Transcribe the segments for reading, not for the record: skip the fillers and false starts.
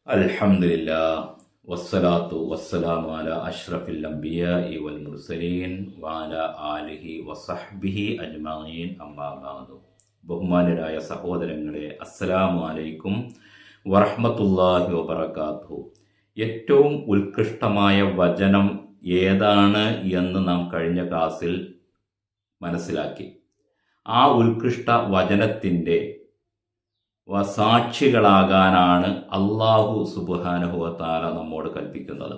അൽഹംദുലില്ലാ വസ്സലാത്തു വസ്സലാമു അലാ അഷ്റഫിൽ അംബിയാഇ വൽ മുർസലീൻ വഅലാ ആലിഹി വസഹ്ബിഹി അജ്മഈൻ അമ്മാ ബഅദു. ബഹുമാനരായ സഹോദരങ്ങളെ, അസ്സലാമു അലൈക്കും വറഹ്മത്തുള്ളാഹി വബറകാതുഹു. ഏറ്റവും ഉത്കൃഷ്ടമായ വചനം ഏതാണ് എന്ന് നാം കഴിഞ്ഞ ക്ലാസ്സിൽ മനസ്സിലാക്കി. ആ ഉത്കൃഷ്ട വചനത്തിൻ്റെ സാക്ഷികളാകാനാണ് അല്ലാഹു സുബ്ഹാനഹു വ തആല നമ്മോട് കൽപ്പിക്കുന്നത്.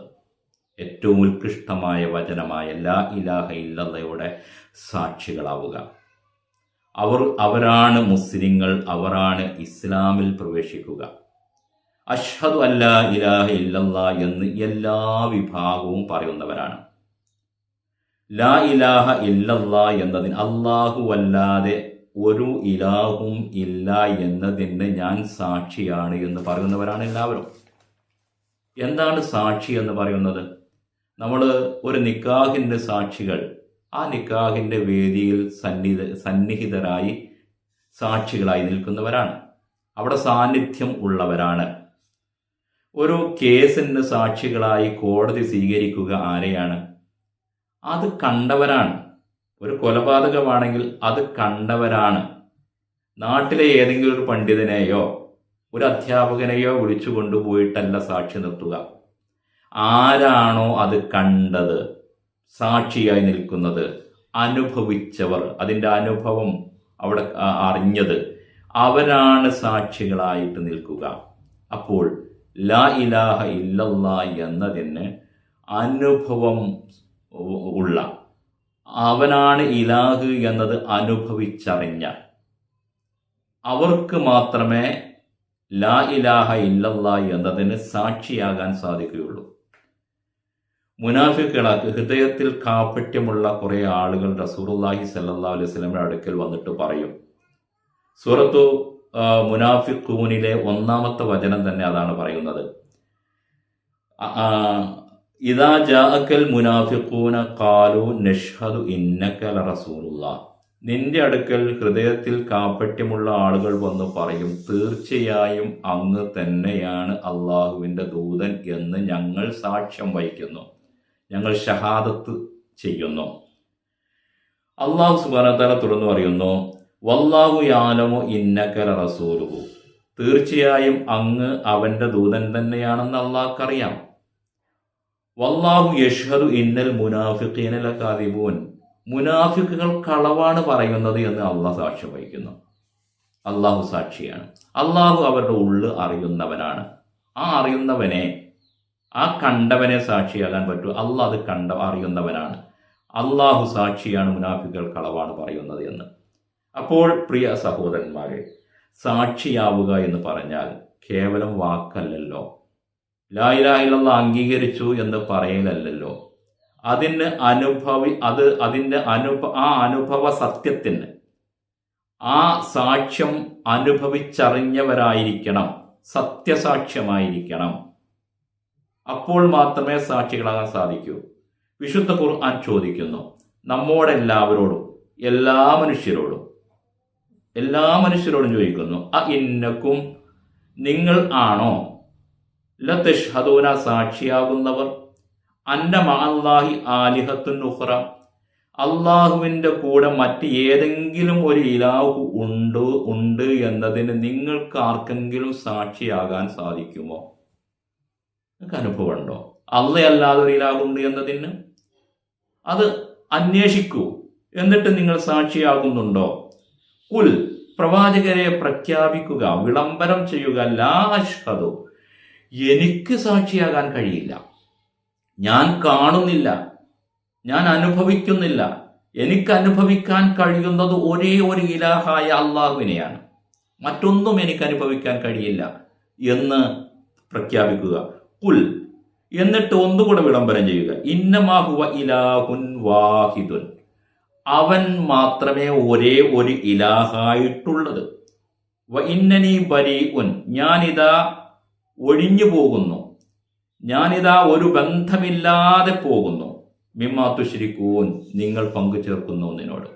ഏറ്റവും ഉത്കൃഷ്ടമായ വചനമായ ലാ ഇലാഹ ഇല്ലല്ലയുടെ സാക്ഷികളാവുക. അവരാണ് മുസ്ലിങ്ങൾ, അവരാണ് ഇസ്ലാമിൽ പ്രവേശിക്കുക. അഷ്ഹദു അല്ലാ ഇലാഹ ഇല്ലല്ലാ എന്ന് എല്ലാ വിഭാഗവും പറയുന്നവരാണ്. ലാ ഇലാഹ ഇല്ലല്ലാ എന്നതിന് അല്ലാഹുവല്ലാതെ ഒരു ഇലാഹും ഇല്ല എന്നതിന് ഞാൻ സാക്ഷിയാണ് എന്ന് പറയുന്നവരാണ് എല്ലാവരും. എന്താണ് സാക്ഷി എന്ന് പറയുന്നത്? നമ്മൾ ഒരു നിക്കാഹിൻ്റെ സാക്ഷികൾ ആ നിക്കാഹിൻ്റെ വേദിയിൽ സന്നിഹിതരായി സാക്ഷികളായി നിൽക്കുന്നവരാണ്, അവിടെ സാന്നിധ്യം ഉള്ളവരാണ്. ഒരു കേസിന് സാക്ഷികളായി കോടതി സ്വീകരിക്കുക ആരെയാണ്? അത് കണ്ടവരാണ്. ഒരു കൊലപാതകമാണെങ്കിൽ അത് കണ്ടവരാണ്. നാട്ടിലെ ഏതെങ്കിലും ഒരു പണ്ഡിതനെയോ ഒരു അധ്യാപകനെയോ വിളിച്ചു കൊണ്ടുപോയിട്ടല്ല സാക്ഷി നിർത്തുക. ആരാണോ അത് കണ്ടത്, സാക്ഷിയായി നിൽക്കുന്നത്, അനുഭവിച്ചവർ, അതിൻ്റെ അനുഭവം അവിടെ അറിഞ്ഞത്, അവരാണ് സാക്ഷികളായിട്ട് നിൽക്കുക. അപ്പോൾ ലാ ഇലാഹ ഇല്ലല്ലാ എന്നതിന് അനുഭവം ഉള്ള, അവനാണ് ഇലാഹ് എന്നത് അനുഭവിച്ചറിഞ്ഞ അവർക്ക് മാത്രമേ ലാ ഇലാഹ ഇല്ലല്ലാ എന്നതിന് സാക്ഷിയാകാൻ സാധിക്കുകയുള്ളൂ. മുനാഫിക്കുകളാക്ക് ഹൃദയത്തിൽ കാപട്യമുള്ള കുറേ ആളുകൾ റസൂലുള്ളാഹി സ്വല്ലല്ലാഹു അലൈഹി വസല്ലമയുടെ അടുക്കൽ വന്നിട്ട് പറയും. സൂറത്തു മുനാഫിഖൂനിലെ 1-ാമത്തെ വചനം തന്നെ അതാണ് പറയുന്നത്. ഇദാ ജാഅക്കൽ മുനാഫിഖൂന ഖാലു നഷ്ഹദു ഇന്നക ലറസൂലുള്ളാഹ്. നിന്റെ അടുക്കൽ ഹൃദയത്തിൽ കാപട്യമുള്ള ആളുകൾ വന്ന് പറയും, തീർച്ചയായും അങ്ങ് തന്നെയാണ് അള്ളാഹുവിൻ്റെ ദൂതൻ എന്ന് ഞങ്ങൾ സാക്ഷ്യം വഹിക്കുന്നു, ഞങ്ങൾ ഷഹാദത്ത് ചെയ്യുന്നു. അള്ളാഹു സുബ്ഹാനഹു വ തആല തുടർന്ന് പറയുന്നു, വല്ലാഹു യഅലമു ഇന്നക ലറസൂലുഹു. തീർച്ചയായും അങ്ങ് അവൻ്റെ ദൂതൻ തന്നെയാണെന്ന് അള്ളാഹ്ക്കറിയാം. വല്ലാഹു യഷ്ഹദു ഇന്നൽ മുനാഫിഖീന ലകാദിബൂൻ. മുനാഫിക്കുകൾ കളവാണ് പറയുന്നത് എന്ന് അള്ളാഹ് സാക്ഷ്യം വഹിക്കുന്നു. അള്ളാഹു സാക്ഷിയാണ്. അള്ളാഹു അവരുടെ ഉള്ള് അറിയുന്നവനാണ്. ആ അറിയുന്നവനെ, ആ കണ്ടവനെ സാക്ഷിയാകാൻ പറ്റൂ. അള്ളാഹ് അത് അറിയുന്നവനാണ്. അള്ളാഹു സാക്ഷിയാണ് മുനാഫിക്കുകൾ കളവാണ് പറയുന്നത് എന്ന്. അപ്പോൾ പ്രിയ സഹോദരന്മാരെ, സാക്ഷിയാവുക എന്ന് പറഞ്ഞാൽ കേവലം വാക്കല്ലല്ലോ, ലാ ഇലാഹ ഇല്ലല്ലാഹ് അംഗീകരിച്ചു എന്ന് പറയലല്ലോ. അതിന് ആ അനുഭവ സത്യത്തിന്, ആ സാക്ഷ്യം അനുഭവിച്ചറിഞ്ഞവരായിരിക്കണം, സത്യസാക്ഷ്യമായിരിക്കണം. അപ്പോൾ മാത്രമേ സാക്ഷികളാകാൻ സാധിക്കൂ. വിശുദ്ധ ഖുർആൻ ചോദിക്കുന്നു നമ്മോടെല്ലാവരോടും, എല്ലാ മനുഷ്യരോടും ചോദിക്കുന്നു, ഇന്നക്കും, നിങ്ങൾ ആണോ, ലതഷ്ഹദൂന സാക്ഷിയാകുന്നവർ, അന്ന മഅല്ലാഹി ആലിഹത്തുൻ ഉഖ്റ, അള്ളാഹുവിൻ്റെ കൂടെ മറ്റ് ഏതെങ്കിലും ഒരു ഇലാഹു ഉണ്ട് എന്നതിന് നിങ്ങൾക്ക് ആർക്കെങ്കിലും സാക്ഷിയാകാൻ സാധിക്കുമോ? നിങ്ങൾക്ക് അനുഭവമുണ്ടോ? അല്ലാതെ ഒരു ഇലാഹുണ്ട് എന്നതിന്? അത് അന്വേഷിക്കൂ. എന്നിട്ട് നിങ്ങൾ സാക്ഷിയാകുന്നുണ്ടോ? കുൽ, പ്രവാചകരെ പ്രഖ്യാപിക്കുക, വിളംബരം ചെയ്യുക, ലാ അഷ്ഹദു, എനിക്ക് സാക്ഷിയാകാൻ കഴിയില്ല, ഞാൻ കാണുന്നില്ല, ഞാൻ അനുഭവിക്കുന്നില്ല, എനിക്ക് അനുഭവിക്കാൻ കഴിയുന്നത് ഒരേ ഒരു ഇലാഹായ അള്ളാഹുവിനെയാണ്, മറ്റൊന്നും എനിക്ക് അനുഭവിക്കാൻ കഴിയില്ല എന്ന് പ്രഖ്യാപിക്കുക. കുൽ, എന്നിട്ട് ഒന്നുകൂടെ വിളംബരം ചെയ്യുക, ഇന്നമാ ഹുവ ഇലാഹുൻ വാഹിദുൻ, അവൻ മാത്രമേ ഒരേ ഒരു ഇലാഹായിട്ടുള്ളത്. വ ഇന്നനി ബരീഉൻ, ഞാനിതാ ഒഴിഞ്ഞു പോകുന്നു, ഞാനിതാ ഒരു ബന്ധമില്ലാതെ പോകുന്നു. മിമ്മാ തുശ്രികൂൻ, നിങ്ങൾ പങ്കു ചേർക്കുന്ന ഒന്നിനോട്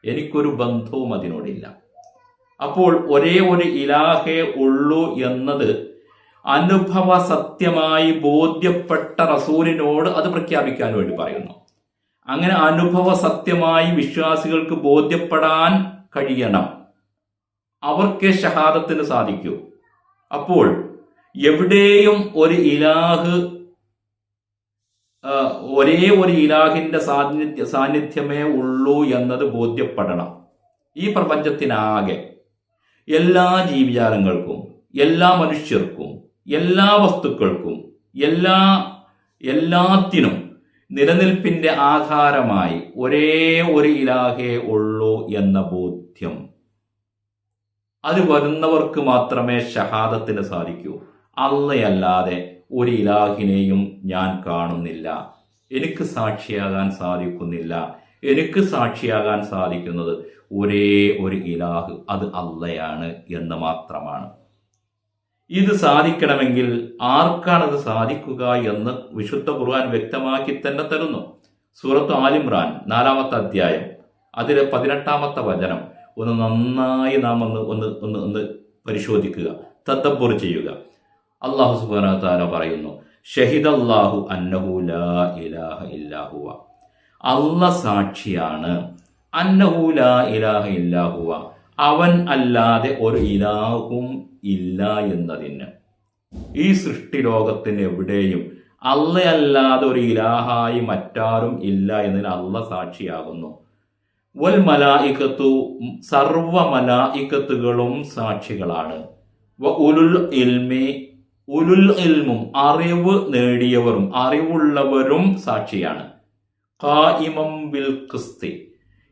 എനിക്കൊരു ബന്ധവും അതിനോടില്ല. അപ്പോൾ ഒരേ ഒരു ഇലാഹേ ഉള്ളൂ എന്നത് അനുഭവ സത്യമായി ബോധ്യപ്പെട്ട റസൂലിനോട് അത് പ്രഖ്യാപിക്കാൻ വേണ്ടി പറയുന്നു. അങ്ങനെ അനുഭവ സത്യമായി വിശ്വാസികൾക്ക് ബോധ്യപ്പെടാൻ കഴിയണം. അവർക്ക് ഷഹാദത്തിന് സാധിക്കൂ. അപ്പോൾ എവിടെയും ഒരു ഇലാഹ്, ഒരേ ഒരു ഇലാഹിന്റെ സാന്നിധ്യമേ ഉള്ളൂ എന്നത് ബോധ്യപ്പെടണം. ഈ പ്രപഞ്ചത്തിനാകെ എല്ലാ ജീവിജാലങ്ങൾക്കും, എല്ലാ മനുഷ്യർക്കും, എല്ലാ വസ്തുക്കൾക്കും, എല്ലാത്തിനും നിലനിൽപ്പിന്റെ ആധാരമായി ഒരേ ഒരു ഇലാഹേ ഉള്ളൂ എന്ന ബോധ്യം, അത് വരുന്നവർക്ക് മാത്രമേ ഷഹാദത്തിന് സാധിക്കൂ. അല്ലാതെ ഒരു ഇലാഹിനെയും ഞാൻ കാണുന്നില്ല, എനിക്ക് സാക്ഷിയാകാൻ സാധിക്കുന്നില്ല. എനിക്ക് സാക്ഷിയാകാൻ സാധിക്കുന്നത് ഒരേ ഒരു ഇലാഹ്, അത് അള്ളയാണ് എന്ന് മാത്രമാണ്. ഇത് സാധിക്കണമെങ്കിൽ ആർക്കാണത് സാധിക്കുക എന്ന് വിശുദ്ധ ഖുർആൻ വ്യക്തമാക്കി തന്നെ തരുന്നു. സൂറത്ത് ആലിമ്രാൻ 4-ാമത്തെ അധ്യായം അതിലെ 18-ാമത്തെ വചനം ഒന്ന് നന്നായി നാം ഒന്ന് പരിശോധിക്കുക, തദബ്ബുർ ചെയ്യുക. അല്ലാഹു സുബ്ഹാനഹു വ തആല പറയുന്നു, ഷഹിദല്ലാഹു അന്നഹു ലാ ഇലാഹ ഇല്ലാ ഹുവ. അല്ലാഹ് സാക്ഷിയാണ്, അന്നഹു ലാ ഇലാഹ ഇല്ലാ ഹുവ, അവൻ അല്ലാതെ ഒരു ഇലാഹും ഇല്ല എന്നതിന്. ഈ സൃഷ്ടി ലോകത്തിന് എവിടെയും അല്ലാതെ ഒരു ഇലാഹായി മറ്റാരും ഇല്ല എന്നതിന് അല്ലാഹ് സാക്ഷിയാകുന്നു. വൽ മലായികത്തു, സർവ മലായികത്തുകളും സാക്ഷികളാണ്. ഉലുൽ ഇൽമും, അറിവ് നേടിയവരും അറിവുള്ളവരും സാക്ഷിയാണ്. ഖായിമം ബിൽ ഖിസ്തി,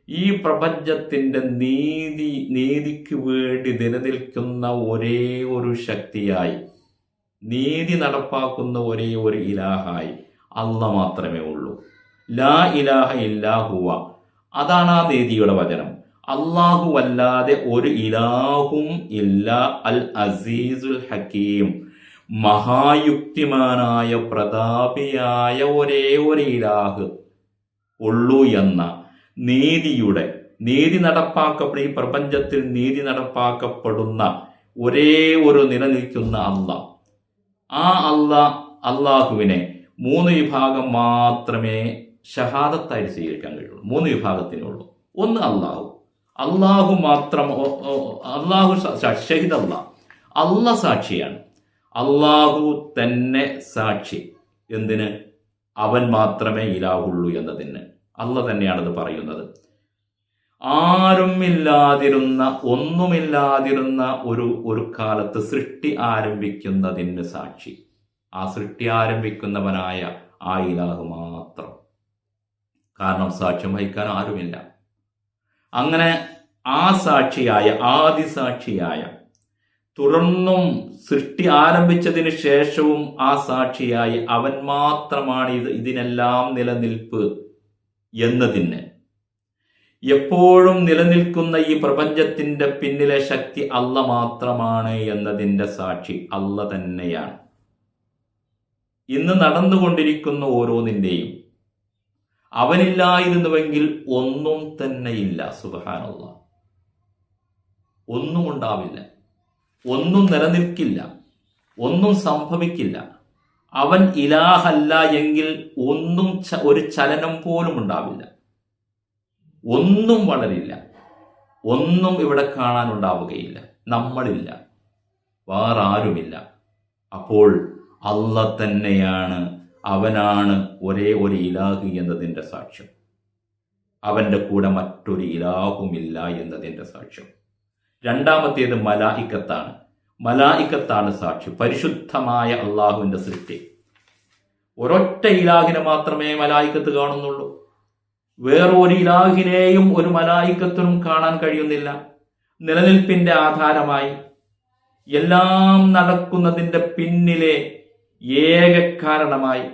ഈ പ്രപഞ്ചത്തിന്റെ നീതിക്ക് വേണ്ടി നിലനിൽക്കുന്ന ഒരേ ഒരു ശക്തിയായി, നീതി നടപ്പാക്കുന്ന ഒരേ ഒരു ഇലാഹായി അല്ലാഹ് മാത്രമേ ഉള്ളൂ. ലാ ഇലാഹ ഇല്ലാ ഹുവ, അതാണ് ആ നീതിയുടെ വചനം. അല്ലാഹു അല്ലാതെ ഒരു ഇലാഹും ഇല്ല. അൽ അസീസുൽ ഹക്കീം, മഹായുക്തിമാനായ പ്രതാപിയായ ഒരേ ഒരു ഇലാഹ് ഉള്ളൂ എന്ന നീതി നടപ്പാക്കപ്പെടുന്ന, ഈ പ്രപഞ്ചത്തിൽ നീതി നടപ്പാക്കപ്പെടുന്ന ഒരേ ഒരു നിലനിൽക്കുന്ന അല്ലാഹ്. ആ അല്ലാഹുവിനെ 3 വിഭാഗം മാത്രമേ ഷഹാദത്തായി സ്വീകരിക്കാൻ കഴിയുള്ളൂ. 3 വിഭാഗത്തിനേ ഉള്ളൂ. ഒന്ന് അല്ലാഹു മാത്രം, അല്ലാഹു ഷഹിദ്, അല്ലാഹ് സാക്ഷിയാണ്. അല്ലാഹു തന്നെ സാക്ഷി. എന്തിന്? അവൻ മാത്രമേ ഇലാഹുള്ളൂ എന്നതിന്. അല്ലാഹ് തന്നെയാണത് പറയുന്നത്. ഒന്നുമില്ലാതിരുന്ന ഒരു കാലത്ത് സൃഷ്ടി ആരംഭിക്കുന്നതിന് സാക്ഷി ആ സൃഷ്ടി ആരംഭിക്കുന്നവനായ ആ ഇലാഹ് മാത്രം. കാരണം സാക്ഷ്യം വഹിക്കാൻ ആരുമില്ല. അങ്ങനെ ആ സാക്ഷിയായ, ആദിസാക്ഷിയായ, തുടർന്നും സൃഷ്ടി ആരംഭിച്ചതിന് ശേഷവും ആ സാക്ഷിയായി അവൻ മാത്രമാണ് ഇതിനെല്ലാം നിലനിൽപ്പ് എന്നതിന്, എപ്പോഴും നിലനിൽക്കുന്ന ഈ പ്രപഞ്ചത്തിന്റെ പിന്നിലെ ശക്തി അല്ലാഹ് മാത്രമാണ് എന്നതിന്റെ സാക്ഷി അല്ലാഹ് തന്നെയാണ്. ഇന്ന് നടന്നുകൊണ്ടിരിക്കുന്ന ഓരോന്നിന്റെയും അവനില്ലായിരുന്നുവെങ്കിൽ ഒന്നും തന്നെയില്ല. സുബ്ഹാനല്ലാഹ്, ഒന്നും ഉണ്ടാവില്ല, ഒന്നും നിലനിൽക്കില്ല, ഒന്നും സംഭവിക്കില്ല. അവൻ ഇലാഹല്ല എങ്കിൽ ഒരു ചലനം പോലും ഉണ്ടാവില്ല, ഒന്നും വളരില്ല, ഒന്നും ഇവിടെ കാണാനുണ്ടാവുകയില്ല, നമ്മളില്ല, വേറെ ആരുമില്ല. അപ്പോൾ അല്ലാഹ് തന്നെയാണ്, അവനാണ് ഒരേ ഒരു ഇലാഹ് എന്നതിൻ്റെ സാക്ഷ്യം. അവൻ്റെ കൂടെ മറ്റൊരു ഇലാഹുമില്ല എന്നതിൻ്റെ സാക്ഷ്യം. രണ്ടാമത്തേത് മലായിക്കത്താണ് സാക്ഷി. പരിശുദ്ധമായ അള്ളാഹുവിൻ്റെ സൃഷ്ടി. ഒരൊറ്റ ഇലാഹിനെ മാത്രമേ മലായിക്കത്ത് കാണുന്നുള്ളൂ. വേറൊരു ഇലാഹിനെയും ഒരു മലായിക്കത്തിനും കാണാൻ കഴിയുന്നില്ല. നിലനിൽപ്പിന്റെ ആധാരമായി, എല്ലാം നടക്കുന്നതിന്റെ പിന്നിലെ ഏക കാരണമായി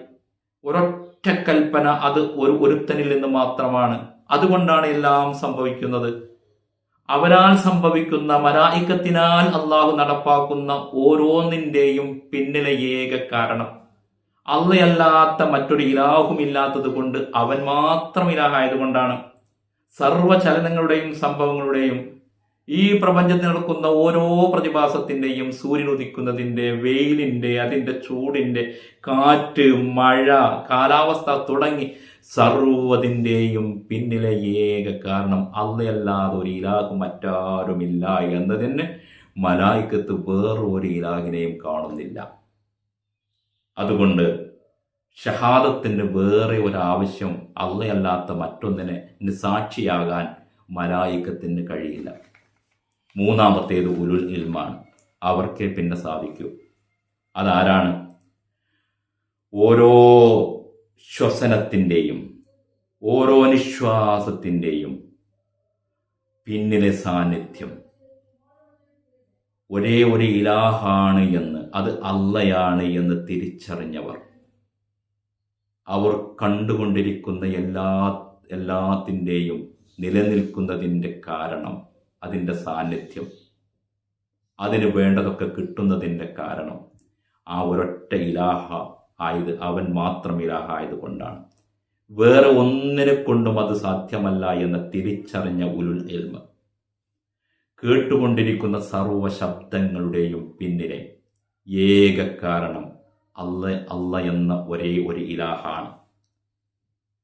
ഒരൊറ്റ കൽപ്പന, അത് ഒരുത്തനിൽ നിന്ന് മാത്രമാണ്. അതുകൊണ്ടാണ് എല്ലാം സംഭവിക്കുന്നത്. അവരാൽ സംഭവിക്കുന്ന, മലായിക്കത്തിനാൽ അള്ളാഹു നടപ്പാക്കുന്ന ഓരോന്നിന്റെയും പിന്നിലെ ഏക കാരണം അല്ലാഹയല്ലാത്ത മറ്റൊരു ഇലാഹും ഇല്ലാത്തത് കൊണ്ട്, അവൻ മാത്രം ഇലാഹായത് കൊണ്ടാണ് സർവ്വചലനങ്ങളുടെയും സംഭവങ്ങളുടെയും ഈ പ്രപഞ്ചത്തിൽ നടക്കുന്ന ഓരോ പ്രതിഭാസത്തിന്റെയും, സൂര്യൻ ഉദിക്കുന്നതിന്റെ, വെയിലിന്റെ, അതിന്റെ ചൂടിന്റെ, കാറ്റ്, മഴ, കാലാവസ്ഥ തുടങ്ങി സർവ്വതിന്റെയും പിന്നിലെ ഏക കാരണം അല്ലാതെ ഒരു ഇലാഹ് മറ്റാരുമില്ല എന്നതിന് മലായിക്കത്ത് വേറൊരു ഇലാഹിനെയും കാണുന്നില്ല. അതുകൊണ്ട് ഷഹാദത്തിന് വേറെ ഒരാവശ്യം അല്ലാത്ത മറ്റൊന്നിനെ സാക്ഷിയാകാൻ മലായിക്കത്തിന് കഴിയില്ല. മൂന്നാമത്തേത് ഉലുൽ ഇൽമാണ്. അവർക്കേ പിന്നെ സാധിക്കൂ. അതാരാണ്? ഓരോ ശ്വസനത്തിൻ്റെയും ഓരോ നിശ്വാസത്തിൻ്റെയും പിന്നിലെ സാന്നിധ്യം ഒരേ ഒരു ഇലാഹാണ് എന്ന്, അത് അള്ളയാണ് എന്ന് തിരിച്ചറിഞ്ഞവർ, അവർ കണ്ടുകൊണ്ടിരിക്കുന്ന എല്ലാത്തിൻ്റെയും നിലനിൽക്കുന്നതിൻ്റെ കാരണം, അതിൻ്റെ സാന്നിധ്യം, അതിന് വേണ്ടതൊക്കെ കിട്ടുന്നതിൻ്റെ കാരണം ആ ഒരൊറ്റ ഇലാഹ ആയത്, അവൻ മാത്രം ഇലാഹ ആയതുകൊണ്ടാണ്. വേറെ ഒന്നിനെ കൊണ്ടും അത് സാധ്യമല്ല എന്ന് തിരിച്ചറിഞ്ഞ ഉലുൽ ഇൽമ് കേട്ടുകൊണ്ടിരിക്കുന്ന സർവ്വ ശബ്ദങ്ങളുടെയും പിന്നിലെ ഏക കാരണം അല്ല എന്ന ഒരേ ഒരു ഇലാഹാണ്.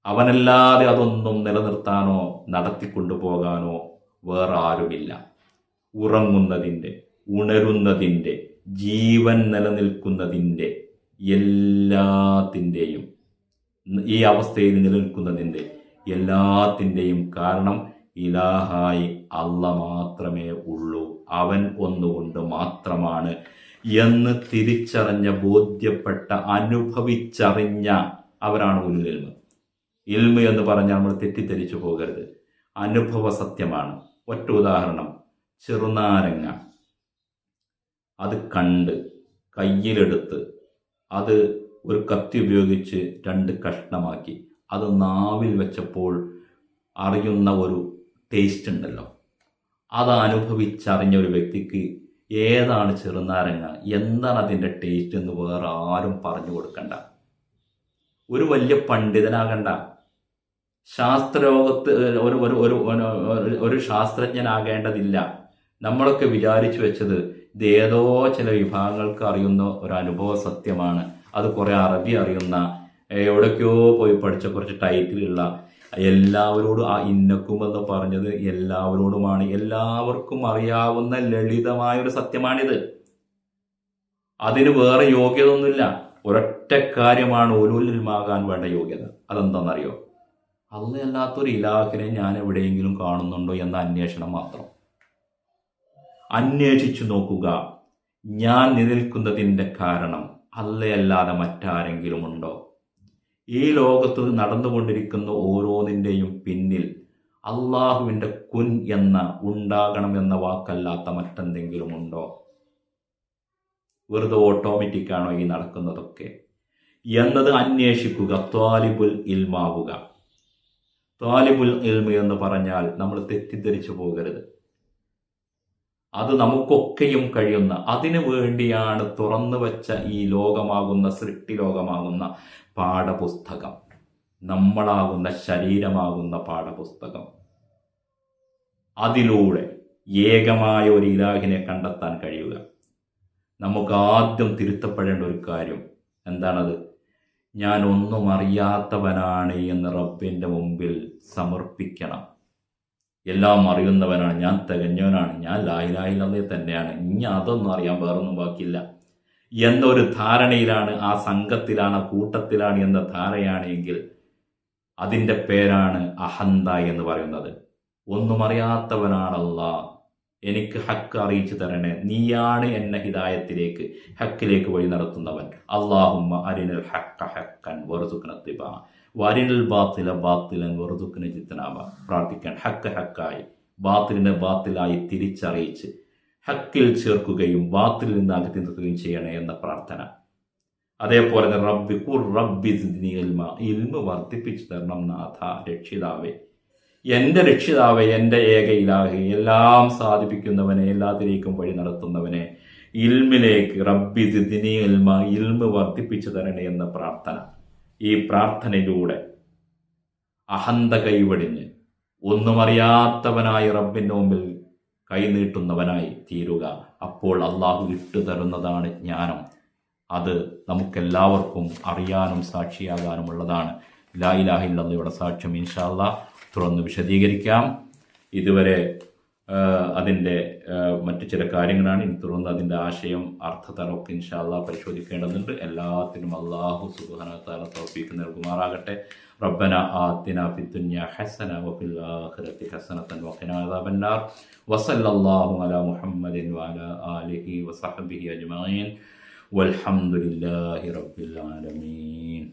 അവനല്ലാതെ അതൊന്നും നിലനിർത്താനോ നടത്തിക്കൊണ്ടുപോകാനോ വേറെ ആരുമില്ല. ഉറങ്ങുന്നതിൻ്റെ, ഉണരുന്നതിൻ്റെ, ജീവൻ നിലനിൽക്കുന്നതിൻ്റെ, എല്ലാത്തിൻ്റെയും, ഈ അവസ്ഥയിൽ നിലനിൽക്കുന്നതിൻ്റെ എല്ലാത്തിൻ്റെയും കാരണം ഇലാഹായി അല്ല മാത്രമേ ഉള്ളൂ, അവൻ ഒന്നുകൊണ്ട് മാത്രമാണ് എന്ന് തിരിച്ചറിഞ്ഞ, ബോധ്യപ്പെട്ട, അനുഭവിച്ചറിഞ്ഞ അവരാണ് ഉലുൽ ഇൽമ്. ഇൽമ് എന്ന് പറഞ്ഞാൽ നമ്മൾ തെറ്റിദ്ധരിച്ചു പോകരുത്, അനുഭവ സത്യമാണ്. ഒറ്റ ഉദാഹരണം, ചെറുനാരങ്ങ അത് കണ്ട് കയ്യിലെടുത്ത് അത് ഒരു കത്തി ഉപയോഗിച്ച് 2 കഷ്ണമാക്കി അത് നാവിൽ വെച്ചപ്പോൾ അറിയുന്ന ഒരു ടേസ്റ്റ് ഉണ്ടല്ലോ, അത് അനുഭവിച്ചറിഞ്ഞ ഒരു വ്യക്തിക്ക് ഏതാണ് ചെറുനാരങ്ങ, എന്താണ് അതിൻ്റെ ടേസ്റ്റ് എന്ന് വേറെ ആരും പറഞ്ഞു കൊടുക്കണ്ട. ഒരു വലിയ പണ്ഡിതനാകണ്ട, ശാസ്ത്രലോകത്ത് ഒരു ശാസ്ത്രജ്ഞനാകേണ്ടതില്ല. നമ്മളൊക്കെ വിചാരിച്ചു വെച്ചത് ഇത് ഏതോ ചില വിഭാഗങ്ങൾക്ക് അറിയുന്ന ഒരു അനുഭവ സത്യമാണ്, അത് കുറെ അറബി അറിയുന്ന, എവിടേക്കോ പോയി പഠിച്ച കുറച്ച് ടൈറ്റിലുള്ള, എല്ലാവരോടും ആ ഇന്നക്കുമെന്ന് പറഞ്ഞത് എല്ലാവരോടുമാണ്, എല്ലാവർക്കും അറിയാവുന്ന ലളിതമായ ഒരു സത്യമാണിത്. അതിന് വേറെ യോഗ്യത ഒന്നുമില്ല. ഒരൊറ്റ കാര്യമാണ് ഉലുൽ ഇൽമാകാൻ വേണ്ട യോഗ്യത. അതെന്താണെന്നറിയോ? അല്ലാത്തൊരു ഇലാഹിനെ ഞാൻ എവിടെയെങ്കിലും കാണുന്നുണ്ടോ എന്ന അന്വേഷണം മാത്രം. അന്വേഷിച്ചു നോക്കുക, ഞാൻ നിലനിൽക്കുന്നതിൻ്റെ കാരണം അല്ലാതെ മറ്റാരെങ്കിലും ഉണ്ടോ? ഈ ലോകത്ത് നടന്നുകൊണ്ടിരിക്കുന്ന ഓരോന്നിൻ്റെയും പിന്നിൽ അള്ളാഹുവിൻ്റെ കുൻ എന്ന, ഉണ്ടാകണം എന്ന വാക്കല്ലാത്ത മറ്റെന്തെങ്കിലും ഉണ്ടോ? വെറുതെ ഓട്ടോമാറ്റിക്കാണോ ഈ നടക്കുന്നതൊക്കെ എന്നത് അന്വേഷിക്കുക. ത്വാലിബുൽ ഇൽമാവുക. ത്വാലിബുൽ ഇൽമ് എന്ന് പറഞ്ഞാൽ നമ്മൾ തെറ്റിദ്ധരിച്ചു പോകരുത്. അത് നമുക്കൊക്കെയും കഴിയുന്ന, അതിനു വേണ്ടിയാണ് തുറന്നു വച്ച ഈ ലോകമാകുന്ന, സൃഷ്ടി ലോകമാകുന്ന പാഠപുസ്തകം, നമ്മളാകുന്ന ശരീരമാകുന്ന പാഠപുസ്തകം. അതിലൂടെ ഏകമായ ഒരു ഇലാഹിനെ കണ്ടെത്താൻ കഴിയുക. നമുക്ക് ആദ്യം തിരുത്തപ്പെടേണ്ട ഒരു കാര്യം എന്താണത്? ഞാൻ ഒന്നും അറിയാത്തവനാണ് എന്ന് റബ്ബിൻ്റെ മുമ്പിൽ സമർപ്പിക്കണം. എല്ലാം അറിയുന്നവനാണ്, ഞാൻ തികഞ്ഞവനാണ്, ഞാൻ ലാ ഇലാഹ ഇല്ലല്ലാഹ് തന്നെയാണ്, ഇനി അതൊന്നും അറിയാൻ വേറൊന്നും ബാക്കിയില്ല എന്നൊരു ധാരണയിലാണ്, ആ സംഘത്തിലാണ്, ആ കൂട്ടത്തിലാണ് എന്ന ധാരണയാണെങ്കിൽ അതിൻ്റെ പേരാണ് അഹന്ത എന്ന് പറയുന്നത്. ഒന്നും അറിയാത്തവനാണ് അല്ലാഹ്, എനിക്ക് ഹക്ക് അറിയിച്ചു തരണേ, നീയാണ് എന്നെ ഹിദായത്തിലേക്ക്, ഹക്കിലേക്ക് വഴി നടത്തുന്നവൻ. അല്ലാഹുമ്മ അരിനൽ ഹക്ക ഹക്കൻ വറുസുഖ്ന ഇത്തിബാ വരിനൽ ബാത്തില ബാത്തിലൻ വറുസുഖ്ന ഇജ്തിനാബ. പ്രാർത്ഥിക്കാൻ, ഹക്ക് ഹക്കായി, ബാത്തിലിനെ ബാത്തിലായി തിരിച്ചറിയിച്ച് ഹക്കിൽ ചേർക്കുകയും ബാത്തിലിൽ നിന്ന് അകറ്റി നിർത്തുകയും ചെയ്യണേ എന്ന പ്രാർത്ഥന. അതേപോലെ തന്നെ റബ്ബി സിദ്നി ഇൽമ, ഇൽമ വർദ്ധിപ്പിച്ചു തരണം നാഥ, രക്ഷിതാവേ, എൻ്റെ രക്ഷിതാവേ, എൻ്റെ ഏക ഇലാഹി, എല്ലാം സാധിപ്പിക്കുന്നവനെ, എല്ലാത്തിലേക്കും വഴി നടത്തുന്നവനെ, ഇൽമിലേക്ക് റബ്ബി സിദ്നി ഇൽമ, ഇൽമ വർദ്ധിപ്പിച്ചു തരണേ എന്ന പ്രാർത്ഥന. ഈ പ്രാർത്ഥനയിലൂടെ അഹന്ത കൈവടിഞ്ഞ് ഒന്നും അറിയാത്തവനായി റബ്ബിൻ്റെ മുമ്പിൽ കൈനീട്ടുന്നവനായി തീരുക. അപ്പോൾ അള്ളാഹു ഇട്ടു തരുന്നതാണ് ജ്ഞാനം. അത് നമുക്കെല്ലാവർക്കും അറിയാനും സാക്ഷിയാകാനുമുള്ളതാണ്. ലാ ഇലാഹ ഇല്ലല്ലാഹയുടെ സാക്ഷ്യം ഇൻഷാ അല്ലാഹ് തുറന്ന് വിശദീകരിക്കാം. ഇതുവരെ അതിൻ്റെ മറ്റു ചില കാര്യങ്ങളാണ്. ഇനി തുടർന്ന് അതിൻ്റെ ആശയം, അർത്ഥതലമൊക്കെ ഇൻഷാ അല്ലാഹ് പരിശോധിക്കേണ്ടതുണ്ട്. എല്ലാത്തിനും അല്ലാഹു സുബ്ഹാനഹു വ തആല തൗഫീഖ് നൽകുമാറാകട്ടെ. റബ്ബന ആതിനാ ഫിദ്ദുനിയ ഹസന വഫിൽ ആഖിറതി ഹസനതൻ വഖിനാ അദാബന്നാർ. വസല്ലല്ലാഹു അലാ മുഹമ്മദിൻ വഅലാ ആലിഹി വസഹ്ബിഹി അജ്മഈൻ. വൽഹംദുലില്ലാഹി റബ്ബിൽ ആലമീൻ.